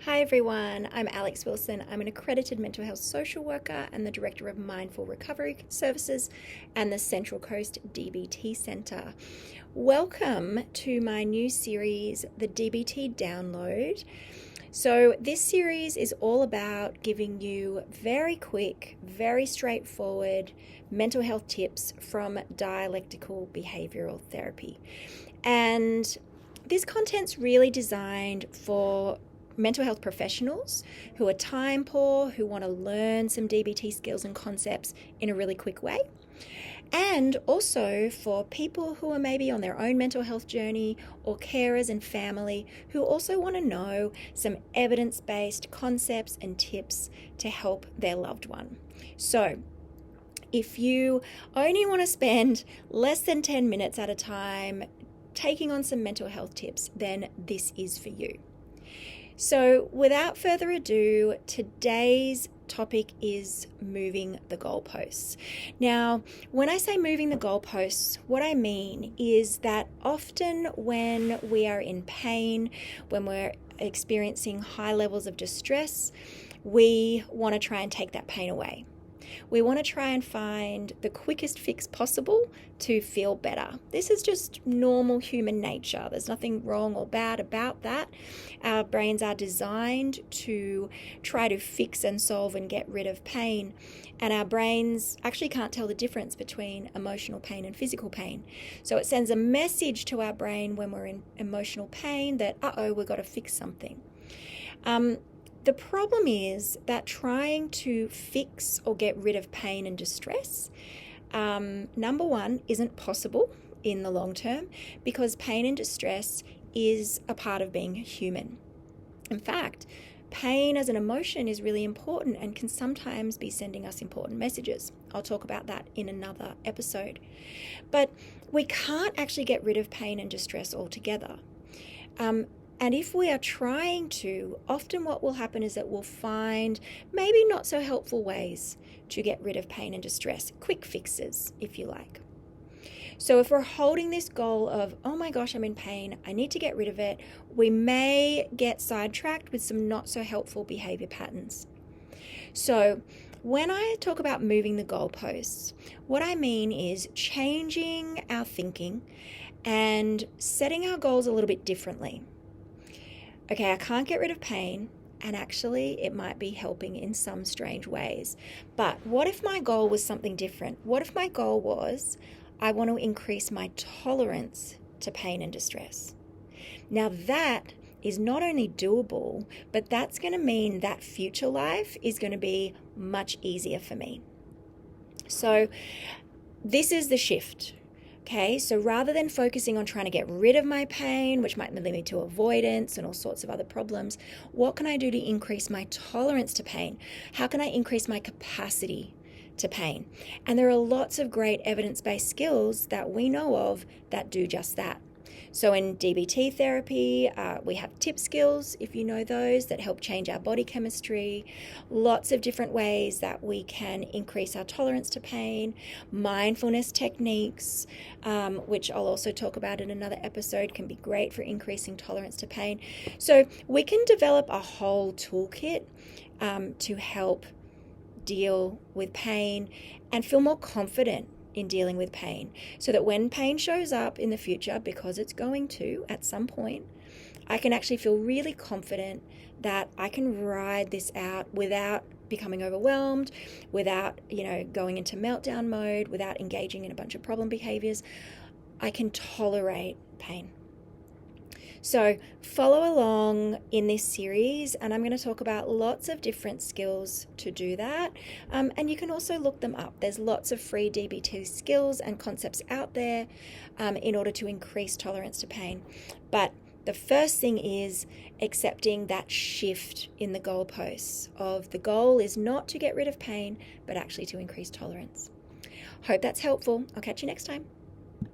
Hi everyone, I'm Alex Wilson. I'm an accredited mental health social worker and the Director of Mindful Recovery Services and the Central Coast DBT Centre. Welcome to my new series, the DBT Download. So, this series is all about giving you very quick, very straightforward mental health tips from dialectical behavioral therapy. And this content's really designed for mental health professionals who are time poor, who want to learn some DBT skills and concepts in a really quick way. And also for people who are maybe on their own mental health journey or carers and family who also want to know some evidence-based concepts and tips to help their loved one. So, if you only want to spend less than 10 minutes at a time taking on some mental health tips, then this is for you. So, without further ado, today's topic is moving the goalposts. Now, when I say moving the goalposts, what I mean is that often when we are in pain, when we're experiencing high levels of distress, we want to try and take that pain away. We want to try and find the quickest fix possible to feel better. This is just normal human nature. There's nothing wrong or bad about that. Our brains are designed to try to fix and solve and get rid of pain. And our brains actually can't tell the difference between emotional pain and physical pain. So it sends a message to our brain when we're in emotional pain that, we've got to fix something. The problem is that trying to fix or get rid of pain and distress, number one, isn't possible in the long term because pain and distress is a part of being human. In fact, pain as an emotion is really important and can sometimes be sending us important messages. I'll talk about that in another episode. But we can't actually get rid of pain and distress altogether. And if we are trying to, often what will happen is that we'll find maybe not so helpful ways to get rid of pain and distress, quick fixes, if you like. So if we're holding this goal of, oh my gosh, I'm in pain, I need to get rid of it, we may get sidetracked with some not so helpful behavior patterns. So when I talk about moving the goalposts, what I mean is changing our thinking and setting our goals a little bit differently. Okay, I can't get rid of pain, and actually it might be helping in some strange ways. But what if my goal was something different? What if my goal was, I want to increase my tolerance to pain and distress? Now that is not only doable, but that's going to mean that future life is going to be much easier for me. So this is the shift. Okay, so rather than focusing on trying to get rid of my pain, which might lead me to avoidance and all sorts of other problems, what can I do to increase my tolerance to pain? How can I increase my capacity to pain? And there are lots of great evidence-based skills that we know of that do just that. So in DBT therapy, we have tip skills, if you know those, that help change our body chemistry. Lots of different ways that we can increase our tolerance to pain. Mindfulness techniques, which I'll also talk about in another episode, can be great for increasing tolerance to pain. So we can develop a whole toolkit to help deal with pain and feel more confident in dealing with pain, so that when pain shows up in the future, because it's going to at some point, I can actually feel really confident that I can ride this out without becoming overwhelmed, without, going into meltdown mode, without engaging in a bunch of problem behaviors. I can tolerate pain. So follow along in this series, and I'm going to talk about lots of different skills to do that. And you can also look them up. There's lots of free DBT skills and concepts out there in order to increase tolerance to pain. But the first thing is accepting that shift in the goalposts of the goal is not to get rid of pain, but actually to increase tolerance. Hope that's helpful. I'll catch you next time.